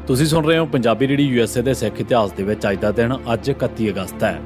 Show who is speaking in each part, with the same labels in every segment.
Speaker 1: ਤੁਸੀਂ ਸੁਣ ਰਹੇ ਹੋ ਪੰਜਾਬੀ ਰੇਡੀਓ USA ਦੇ ਸਿੱਖ ਇਤਿਹਾਸ ਦੇ ਵਿੱਚ ਅੱਜ ਦਾ ਦਿਨ ਅੱਜ 31 ਅਗਸਤ ਹੈ।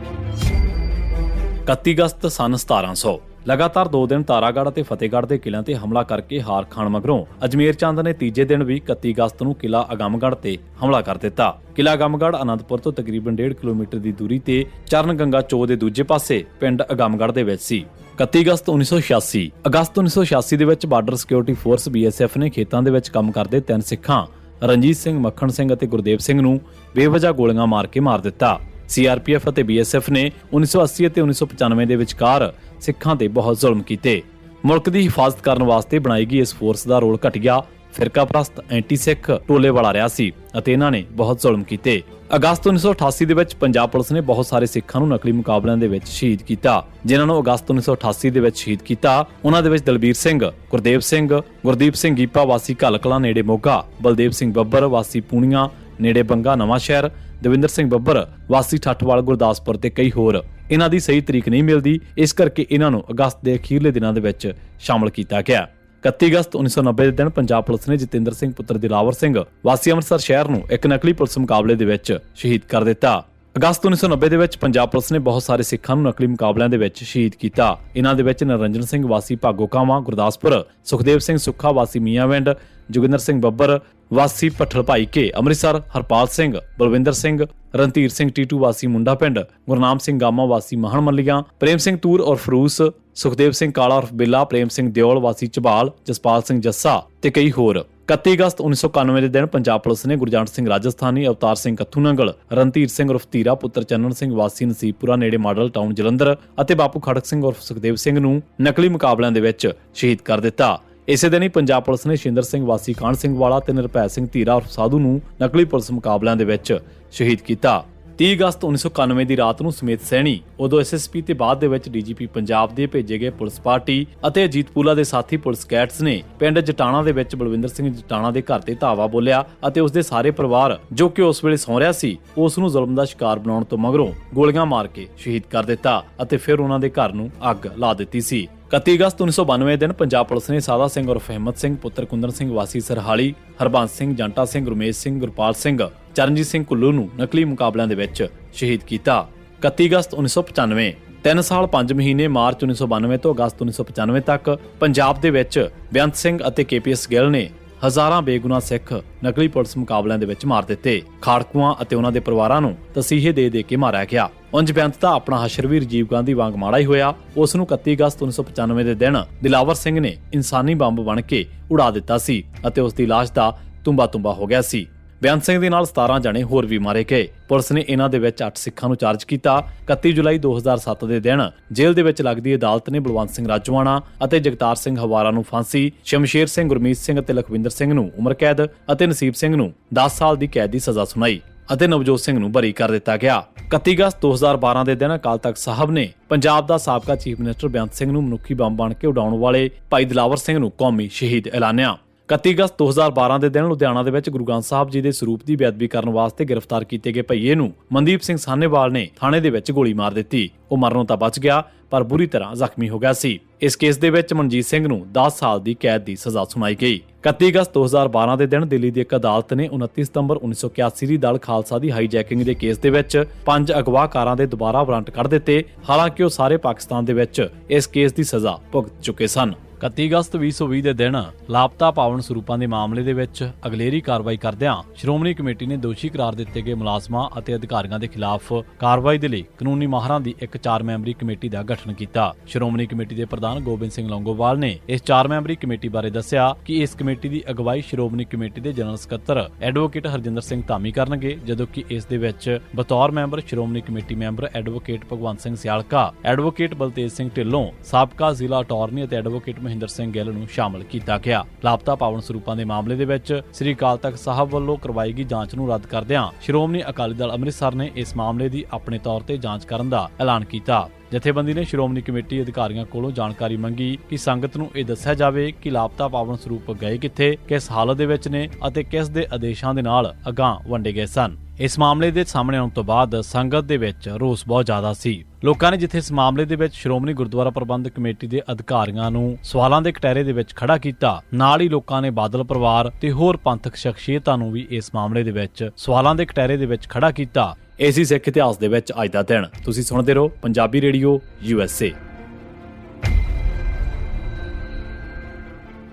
Speaker 1: 31 ਅਗਸਤ ਸਨ 1700। ਲਗਾਤਾਰ 2 ਦਿਨ ਤਾਰਾਗੜ੍ਹ ਅਤੇ ਫਤਿਹਗੜ੍ਹ ਦੇ ਕਿਲ੍ਹਿਆਂ ਤੇ ਹਮਲਾ ਕਰਕੇ ਹਾਰ ਖਾਣ ਮਗਰੋਂ ਅਜਮੇਰ ਚੰਦ ਨੇ ਤੀਜੇ ਦਿਨ ਵੀ 31 ਅਗਸਤ ਨੂੰ ਕਿਲ੍ਹਾ ਅਗੰਮਗੜ੍ਹ ਤੇ ਹਮਲਾ ਕਰ ਦਿੱਤਾ। ਕਿਲ੍ਹਾ ਅਗੰਮਗੜ੍ਹ ਅਨੰਦਪੁਰ ਤੋਂ ਤਕਰੀਬਨ 1.5 ਕਿਲੋਮੀਟਰ ਦੀ ਦੂਰੀ ਤੇ ਚਰਨ ਗੰਗਾ ਚੌ ਦੇ ਦੂਜੇ ਪਾਸੇ ਪਿੰਡ ਅਗੰਮਗੜ੍ਹ ਦੇ ਵਿੱਚ ਸੀ। 31 ਅਗਸਤ 1986 ਅਗਸਤ 1986 ਦੇ ਵਿੱਚ ਬਾਰਡਰ ਸਿਕਿਉਰਿਟੀ ਫੋਰਸ BSF ਨੇ ਖੇਤਾਂ ਦੇ ਵਿੱਚ ਕੰਮ ਕਰਦੇ 3 ਸਿੱਖਾਂ ਰਣਜੀਤ ਸਿੰਘ, ਮੱਖਣ ਸਿੰਘ ਅਤੇ ਗੁਰਦੇਵ ਸਿੰਘ ਨੂੰ ਬੇਵਜ੍ਹਾ ਗੋਲੀਆਂ ਮਾਰ ਕੇ ਮਾਰ ਦਿੱਤਾ। CRPF ਅਤੇ BSF ਨੇ 1980 ਅਤੇ 1995 ਦੇ ਵਿਚਕਾਰ ਸਿੱਖਾਂ ਤੇ ਬਹੁਤ ਜ਼ੁਲਮ ਕੀਤੇ। ਮੁਲਕ ਦੀ ਹਿਫਾਜ਼ਤ ਕਰਨ ਵਾਸਤੇ ਬਣਾਈ ਗਈ ਇਸ ਫੋਰਸ ਦਾ ਰੋਲ ਘਟੀਆ, ਫਿਰਕਾਪ੍ਰਸਤ, ਐਂਟੀ ਸਿੱਖ ਟੋਲੇ ਵਾਲਾ ਰਿਹਾ ਸੀ ਅਤੇ ਇਹਨਾਂ ਨੇ ਬਹੁਤ ਜ਼ੁਲਮ ਕੀਤੇ। ਅਗਸਤ 1988 ਦੇ ਵਿੱਚ ਪੰਜਾਬ ਪੁਲਿਸ ਨੇ ਬਹੁਤ ਸਾਰੇ ਸਿੱਖਾਂ ਨੂੰ ਨਕਲੀ ਮੁਕਾਬਲਿਆਂ ਦੇ ਵਿੱਚ ਸ਼ਹੀਦ ਕੀਤਾ। ਜਿਨ੍ਹਾਂ ਨੂੰ ਅਗਸਤ 1988 ਦੇ ਵਿੱਚ ਸ਼ਹੀਦ ਕੀਤਾ ਉਹਨਾਂ ਦੇ ਵਿੱਚ ਦਲਬੀਰ ਸਿੰਘ, ਗੁਰਦੇਵ ਸਿੰਘ, ਗੁਰਦੀਪ ਸਿੰਘ ਗੀਪਾ ਵਾਸੀ ਘੱਲਕਲਾਂ ਨੇੜੇ ਮੋਗਾ, ਬਲਦੇਵ ਸਿੰਘ ਬੱਬਰ ਵਾਸੀ ਪੂਣੀਆਂ ਨੇੜੇ ਬੰਗਾ ਨਵਾਂ ਸ਼ਹਿਰ, ਦਵਿੰਦਰ ਸਿੰਘ ਬੱਬਰ ਵਾਸੀ ਠੱਠਵਾਲ ਗੁਰਦਾਸਪੁਰ ਤੇ ਕਈ ਹੋਰ। ਇਹਨਾਂ ਦੀ ਸਹੀ ਤਰੀਕ ਨਹੀਂ ਮਿਲਦੀ, ਇਸ ਕਰਕੇ ਇਹਨਾਂ ਨੂੰ ਅਗਸਤ ਦੇ ਅਖੀਰਲੇ ਦਿਨਾਂ ਦੇ ਵਿੱਚ ਸ਼ਾਮਲ ਕੀਤਾ ਗਿਆ। 31 ਅਗਸਤ 1990 ਦੇ ਦਿਨ ਪੰਜਾਬ ਪੁਲਿਸ ਨੇ ਜਤਿੰਦਰ ਸਿੰਘ ਪੁੱਤਰ ਦਿਲਾਵਰ ਸਿੰਘ ਵਾਸੀ ਅੰਮ੍ਰਿਤਸਰ ਸ਼ਹਿਰ ਨੂੰ ਇੱਕ ਨਕਲੀ ਪੁਲਿਸ ਮੁਕਾਬਲੇ ਦੇ ਵਿੱਚ ਸ਼ਹੀਦ ਕਰ ਦਿੱਤਾ। ਅਗਸਤ 1990 ਦੇ ਵਿੱਚ ਪੰਜਾਬ ਪੁਲਿਸ ਨੇ ਬਹੁਤ ਸਾਰੇ ਸਿੱਖਾਂ ਨੂੰ ਨਕਲੀ ਮੁਕਾਬਲਿਆਂ ਦੇ ਵਿੱਚ ਸ਼ਹੀਦ ਕੀਤਾ। ਇਹਨਾਂ ਦੇ ਵਿੱਚ ਨਰਿੰਦਰ ਸਿੰਘ ਵਾਸੀ ਭਾਗੋਕਾਵਾਂ ਗੁਰਦਾਸਪੁਰ, ਸੁਖਦੇਵ ਸਿੰਘ ਸੁੱਖਾ ਵਾਸੀ ਮੀਆਂਵਿੰਡ, ਜੋਗਿੰਦਰ ਸਿੰਘ ਬੱਬਰ ਵਾਸੀ ਭੱਠਲ ਭਾਈ ਕੇ ਅੰਮ੍ਰਿਤਸਰ, ਹਰਪਾਲ ਸਿੰਘ, ਬਲਵਿੰਦਰ ਸਿੰਘ, ਰਣਧੀਰ ਸਿੰਘ ਟੀਟੂ ਵਾਸੀ ਮੁੰਡਾ ਪਿੰਡ, ਗੁਰਨਾਮ ਸਿੰਘ ਗਾਮਾ ਵਾਸੀ ਮਹਣ ਮੱਲੀਆਂ, ਪ੍ਰੇਮ ਸਿੰਘ ਤੂਰ ਔਰ ਫਰੂਸ, ਸੁਖਦੇਵ ਸਿੰਘ ਕਾਲਾ ਔਰ ਬਿੱਲਾ, ਪ੍ਰੇਮ ਸਿੰਘ ਦਿਓਲ ਵਾਸੀ ਝਬਾਲ, ਜਸਪਾਲ ਸਿੰਘ ਜੱਸਾ ਤੇ ਕਈ ਹੋਰ। 31 ਅਗਸਤ 1991 ਦੇ ਦਿਨ ਪੰਜਾਬ ਪੁਲਿਸ ਨੇ ਗੁਰਜੰਟ ਸਿੰਘ ਰਾਜਸਥਾਨੀ, ਅਵਤਾਰ ਸਿੰਘ ਕੱਥੂ ਨੰਗਲ, ਰਣਧੀਰ ਸਿੰਘ ਉਰਫ ਧੀਰਾ ਪੁੱਤਰ ਚੰਨਣ ਸਿੰਘ ਵਾਸੀ ਨਸੀਬਪੁਰਾ ਨੇੜੇ ਮਾਡਲ ਟਾਊਨ ਜਲੰਧਰ ਅਤੇ ਬਾਪੂ ਖੜਕ ਸਿੰਘ ਉਰਫ ਸੁਖਦੇਵ ਸਿੰਘ ਨੂੰ ਨਕਲੀ ਮੁਕਾਬਲਿਆਂ ਦੇ ਵਿੱਚ ਸ਼ਹੀਦ ਕਰ ਦਿੱਤਾ। ਇਸੇ ਦਿਨ ਹੀ ਪੰਜਾਬ ਪੁਲਿਸ ਨੇ ਸ਼ਿੰਦਰ ਸਿੰਘ ਵਾਸੀ ਕਾਹਨ ਸਿੰਘ ਵਾਲਾ ਤੇ ਨਿਰਭੈ ਸਿੰਘ ਧੀਰਾ ਉਰਫ ਸਾਧੂ ਨੂੰ ਨਕਲੀ ਪੁਲਿਸ ਮੁਕਾਬਲਿਆਂ ਦੇ ਵਿੱਚ ਸ਼ਹੀਦ ਕੀਤਾ। 30 ਅਗਸਤ 1991 ਦੀ ਰਾਤ ਨੂੰ ਸਮੇਤ ਸੈਣੀ, ਉਦੋਂ SSP ਤੇ ਬਾਅਦ ਦੇ ਵਿੱਚ DGP ਪੰਜਾਬ ਦੇ ਭੇਜੇ ਗਏ ਪੁਲਿਸ ਪਾਰਟੀ ਅਤੇ ਅਜੀਤ ਪੂਲਾ ਦੇ ਸਾਥੀ ਪੁਲਿਸ ਕੈਡਸ ਨੇ ਪਿੰਡ ਜਟਾਣਾ ਦੇ ਵਿੱਚ ਬਲਵਿੰਦਰ ਸਿੰਘ ਜਟਾਣਾ ਦੇ ਘਰ ਤੇ ਧਾਵਾ ਬੋਲਿਆ ਅਤੇ ਉਸ ਦੇ ਸਾਰੇ ਪਰਿਵਾਰ ਜੋ ਕਿ ਉਸ ਵੇਲੇ ਸੌਂ ਰਿਹਾ ਸੀ ਉਸ ਨੂੰ ਜ਼ੁਲਮ ਦਾ ਸ਼ਿਕਾਰ ਬਣਾਉਣ ਤੋਂ ਮਗਰੋਂ ਗੋਲੀਆਂ ਮਾਰ ਕੇ ਸ਼ਹੀਦ ਕਰ ਦਿੱਤਾ ਅਤੇ ਫਿਰ ਉਹਨਾਂ ਦੇ ਘਰ ਨੂੰ ਅੱਗ ਲਾ ਦਿੱਤੀ ਸੀ। 31 ਅਗਸਤ 1992 ਦਿਨ ਪੰਜਾਬ ਪੁਲਿਸ ਨੇ ਸਾਦਾ ਸਿੰਘ ਉਰਫ ਹਿੰਮਤ ਸਿੰਘ ਪੁੱਤਰ ਕੁੰਦਨ ਸਿੰਘ ਵਾਸੀ ਸਰਹਾਲੀ, ਹਰਬੰਸ ਸਿੰਘ, ਜੰਟਾ ਸਿੰਘ, ਰਮੇਸ਼ ਸਿੰਘ, ਗੁਰਪਾਲ ਸਿੰਘ, ਚਰਨਜੀਤ ਸਿੰਘ ਕੁੱਲੂ ਨੂੰ ਨਕਲੀ ਮੁਕਾਬਲਿਆਂ ਦੇ ਵਿੱਚ ਸ਼ਹੀਦ ਕੀਤਾ। 31 ਅਗਸਤ 1995 3 ਸਾਲ 5 ਮਹੀਨੇ ਮਾਰਚ 1992 ਤੋਂ ਅਗਸਤ 1995 ਤੱਕ ਪੰਜਾਬ ਦੇ ਵਿੱਚ ਬੇਅੰਤ ਸਿੰਘ ਅਤੇ KPS ਗਿੱਲ ਨੇ ਹਜ਼ਾਰਾਂ ਬੇਗੁਨਾਹ ਸਿੱਖ ਨਕਲੀ ਪੁਲਿਸ ਮੁਕਾਬਲਿਆਂ ਦੇ ਵਿੱਚ ਮਾਰ ਦਿੱਤੇ। ਖਾੜਕੂਆਂ ਅਤੇ ਉਹਨਾਂ ਦੇ ਪਰਿਵਾਰਾਂ ਨੂੰ ਤਸੀਹੇ ਦੇ ਕੇ ਮਾਰਿਆ ਗਿਆ। ਉਂਝ ਬੇਅੰਤ ਦਾ ਆਪਣਾ ਹਸ਼ਰ ਵੀ ਰਾਜੀਵ ਗਾਂਧੀ ਵਾਂਗ ਮਾੜਾ ਹੀ ਹੋਇਆ। ਉਸ ਨੂੰ 31 ਅਗਸਤ 1995 ਦੇ ਦਿਨ ਦਿਲਾਵਰ ਸਿੰਘ ਨੇ ਇਨਸਾਨੀ ਬੰਬ ਬਣ ਕੇ ਉਡਾ ਦਿੱਤਾ ਸੀ ਅਤੇ ਉਸ ਦੀ ਲਾਸ਼ ਦਾ ਤੁੰਬਾ ਹੋ ਗਿਆ ਸੀ। ਬੇਅੰਤ ਸਿੰਘ ਦੇ ਨਾਲ 17 ਜਣੇ ਹੋਰ ਵੀ ਮਾਰੇ ਗਏ। ਪੁਲਿਸ ਨੇ ਇਹਨਾਂ ਦੇ ਵਿੱਚ 8 ਸਿੱਖਾਂ ਨੂੰ ਚਾਰਜ ਕੀਤਾ। 31 ਜੁਲਾਈ 2007 ਦੇ ਦਿਨ ਜੇਲ੍ਹ ਦੇ ਵਿੱਚ ਲੱਗਦੀ ਅਦਾਲਤ ਨੇ ਬਲਵੰਤ ਸਿੰਘ ਰਾਜੋਆਣਾ ਅਤੇ ਜਗਤਾਰ ਸਿੰਘ ਹਵਾਰਾ ਨੂੰ ਫਾਂਸੀ, ਸ਼ਮਸ਼ੇਰ ਸਿੰਘ, ਗੁਰਮੀਤ ਸਿੰਘ ਅਤੇ ਲਖਵਿੰਦਰ ਸਿੰਘ ਨੂੰ ਉਮਰ ਕੈਦ ਅਤੇ ਨਸੀਬ ਸਿੰਘ ਨੂੰ 10 ਸਾਲ ਦੀ ਕੈਦ ਦੀ ਸਜ਼ਾ ਸੁਣਾਈ ਅਤੇ ਨਵਜੋਤ ਸਿੰਘ ਨੂੰ ਬਰੀ ਕਰ ਦਿੱਤਾ ਗਿਆ। 31 ਅਗਸਤ 2012 ਦੇ ਦਿਨ ਅਕਾਲ ਤਖਤ ਸਾਹਿਬ ਨੇ ਪੰਜਾਬ ਦਾ ਸਾਬਕਾ ਚੀਫ ਮਿਨਿਸਟਰ ਬੇਅੰਤ ਸਿੰਘ ਨੂੰ ਮਨੁੱਖੀ ਬੰਬ ਬਣ ਕੇ ਉਡਾਉਣ ਵਾਲੇ ਭਾਈ ਦਿਲਾਵਰ ਸਿੰਘ ਨੂੰ ਕੌਮੀ ਸ਼ਹੀਦ ਐਲਾਨਿਆ। 31 ਅਗਸਤ 2012 ਦੇ ਦਿਨ ਲੁਧਿਆਣਾ ਦੇ ਵਿੱਚ ਗੁਰੂ ਗ੍ਰੰਥ ਸਾਹਿਬ ਜੀ ਦੇ ਸਰੂਪ ਦੀ ਬੇਅਦਬੀ ਕਰਨ ਵਾਸਤੇ ਗ੍ਰਿਫਤਾਰ ਕੀਤੇ ਗਏ ਭਈਏ ਨੂੰ ਮਨਦੀਪ ਸਿੰਘ ਸਾਹਨੇਵਾਲ ਨੇ ਥਾਣੇ ਦੇ ਵਿੱਚ ਗੋਲੀ ਮਾਰ ਦਿੱਤੀ। ਉਹ ਮਰਨੋਂ ਤਾਂ ਬਚ ਗਿਆ ਪਰ ਬੁਰੀ ਤਰ੍ਹਾਂ ਜ਼ਖਮੀ ਹੋ ਗਿਆ ਸੀ। ਇਸ ਕੇਸ ਦੇ ਵਿੱਚ ਮਨਜੀਤ ਸਿੰਘ ਨੂੰ 10 ਸਾਲ ਦੀ ਕੈਦ ਦੀ ਸਜ਼ਾ ਸੁਣਾਈ ਗਈ। 31 ਅਗਸਤ 2012 ਦੇ ਦਿਨ ਦਿੱਲੀ ਦੀ ਇੱਕ ਅਦਾਲਤ ਨੇ 29 ਸਤੰਬਰ 1981 ਦੀ ਦਲ ਖਾਲਸਾ ਦੀ ਹਾਈਜੈਕਿੰਗ ਦੇ ਕੇਸ ਦੇ ਵਿੱਚ 5 ਅਗਵਾਕਾਰਾਂ ਦੇ ਦੁਬਾਰਾ ਵਾਰੰਟ ਕੱਢ ਦਿੱਤੇ। ਹਾਲਾਂਕਿ ਉਹ ਸਾਰੇ ਪਾਕਿਸਤਾਨ ਦੇ ਵਿੱਚ ਇਸ ਕੇਸ ਦੀ ਸਜ਼ਾ ਭੁਗਤ ਚੁੱਕੇ ਸਨ। 31 ਅਗਸਤ 2020 ਦੇ ਦਿਨ ਲਾਪਤਾ ਪਾਵਨ ਸਰੂਪਾਂ ਦੇ ਮਾਮਲੇ ਦੇ ਵਿੱਚ ਅਗਲੇਰੀ ਕਾਰਵਾਈ ਕਰਦਿਆਂ ਸ਼੍ਰੋਮਣੀ ਕਮੇਟੀ ਨੇ ਦੋਸ਼ੀ ਕਰਾਰ ਦਿੱਤੇ ਗਏ ਮੁਲਾਜ਼ਮਾਂ ਅਤੇ ਅਧਿਕਾਰੀਆਂ ਦੇ ਖਿਲਾਫ ਕਾਰਵਾਈ ਦੇ ਲਈ ਕਾਨੂੰਨੀ ਮਾਹਰਾਂ ਦੀ ਇੱਕ 4 ਮੈਂਬਰੀ ਕਮੇਟੀ ਦਾ ਗਠਨ ਕੀਤਾ। ਸ਼੍ਰੋਮਣੀ ਕਮੇਟੀ ਦੇ ਪ੍ਰਧਾਨ ਗੋਬਿੰਦ ਸਿੰਘ ਲੌਂਗੋਵਾਲ ਨੇ ਇਸ 4 ਮੈਂਬਰੀ ਕਮੇਟੀ ਬਾਰੇ ਦੱਸਿਆ ਕਿ ਇਸ ਕਮੇਟੀ ਦੀ ਅਗਵਾਈ ਸ਼੍ਰੋਮਣੀ ਕਮੇਟੀ ਦੇ ਜਨਰਲ ਸਕੱਤਰ ਐਡਵੋਕੇਟ ਹਰਜਿੰਦਰ ਸਿੰਘ ਧਾਮੀ ਕਰਨਗੇ, ਜਦੋਂ ਕਿ ਇਸ ਦੇ ਵਿੱਚ ਬਤੌਰ member Shiromani committee member advocate Bhagwant Singh Sialka, advocate Baltej Singh Dhillon, ਸਾਬਕਾ ਜ਼ਿਲ੍ਹਾ ਅਟਾਰਨੀ ਅਤੇ ਐਡਵੋਕੇਟ ਮਹਿੰਦਰ ਸਿੰਘ ਗਿੱਲ ਨੂੰ ਸ਼ਾਮਲ ਕੀਤਾ ਗਿਆ। ਲਾਪਤਾ ਪਾਵਨ ਸਰੂਪਾਂ ਦੇ ਮਾਮਲੇ ਦੇ ਵਿੱਚ ਸ੍ਰੀ ਅਕਾਲ ਤਖਤ ਸਾਹਿਬ ਵੱਲੋਂ ਕਰਵਾਈ ਗਈ ਜਾਂਚ ਨੂੰ ਰੱਦ ਕਰਦਿਆਂ ਸ਼੍ਰੋਮਣੀ ਅਕਾਲੀ ਦਲ ਅੰਮ੍ਰਿਤਸਰ ਨੇ ਇਸ ਮਾਮਲੇ ਦੀ ਆਪਣੇ ਤੌਰ ਤੇ ਜਾਂਚ ਕਰਨ ਦਾ ਐਲਾਨ ਕੀਤਾ। ਜਥੇਬੰਦੀ ਨੇ ਸ਼੍ਰੋਮਣੀ ਕਮੇਟੀ ਅਧਿਕਾਰੀਆਂ ਕੋਲੋਂ ਜਾਣਕਾਰੀ ਮੰਗੀ ਕਿ ਸੰਗਤ ਨੂੰ ਇਹ ਦੱਸਿਆ ਜਾਵੇ ਕਿ ਲਾਪਤਾ ਪਾਵਨ ਸਰੂਪ ਗਏ ਕਿੱਥੇ, ਕਿਸ ਹਾਲਤ ਦੇ ਵਿੱਚ ਨੇ ਅਤੇ ਕਿਸ ਦੇ ਆਦੇਸ਼ਾਂ ਦੇ ਨਾਲ ਅਗਾਂਹ ਵੰਡੇ ਗਏ ਸਨ। ਇਸ ਮਾਮਲੇ ਦੇ ਸਾਹਮਣੇ ਆਉਣ ਤੋਂ ਬਾਅਦ ਸੰਗਤ ਦੇ ਵਿੱਚ ਰੋਸ ਬਹੁਤ ਜ਼ਿਆਦਾ ਸੀ। ਲੋਕਾਂ ਨੇ ਜਿੱਥੇ ਇਸ ਮਾਮਲੇ ਦੇ ਵਿੱਚ ਸ਼੍ਰੋਮਣੀ ਗੁਰਦੁਆਰਾ ਪ੍ਰਬੰਧਕ ਕਮੇਟੀ ਦੇ ਅਧਿਕਾਰੀਆਂ ਨੂੰ ਸਵਾਲਾਂ ਦੇ ਕਟਹਿਰੇ ਦੇ ਵਿੱਚ ਖੜਾ ਕੀਤਾ, ਨਾਲ ਹੀ ਲੋਕਾਂ ਨੇ ਬਾਦਲ ਪਰਿਵਾਰ ਤੇ ਹੋਰ ਪੰਥਕ ਸ਼ਖਸੀਅਤਾਂ ਨੂੰ ਵੀ ਇਸ ਮਾਮਲੇ ਦੇ ਵਿੱਚ ਸਵਾਲਾਂ ਦੇ ਕਟਹਿਰੇ ਦੇ ਵਿੱਚ ਖੜਾ ਕੀਤਾ। ਇਹ ਸੀ ਸਿੱਖ ਇਤਿਹਾਸ ਦੇ ਵਿੱਚ ਅੱਜ ਦਾ ਦਿਨ। ਤੁਸੀਂ ਸੁਣਦੇ ਰਹੋ ਪੰਜਾਬੀ ਰੇਡੀਓ USA।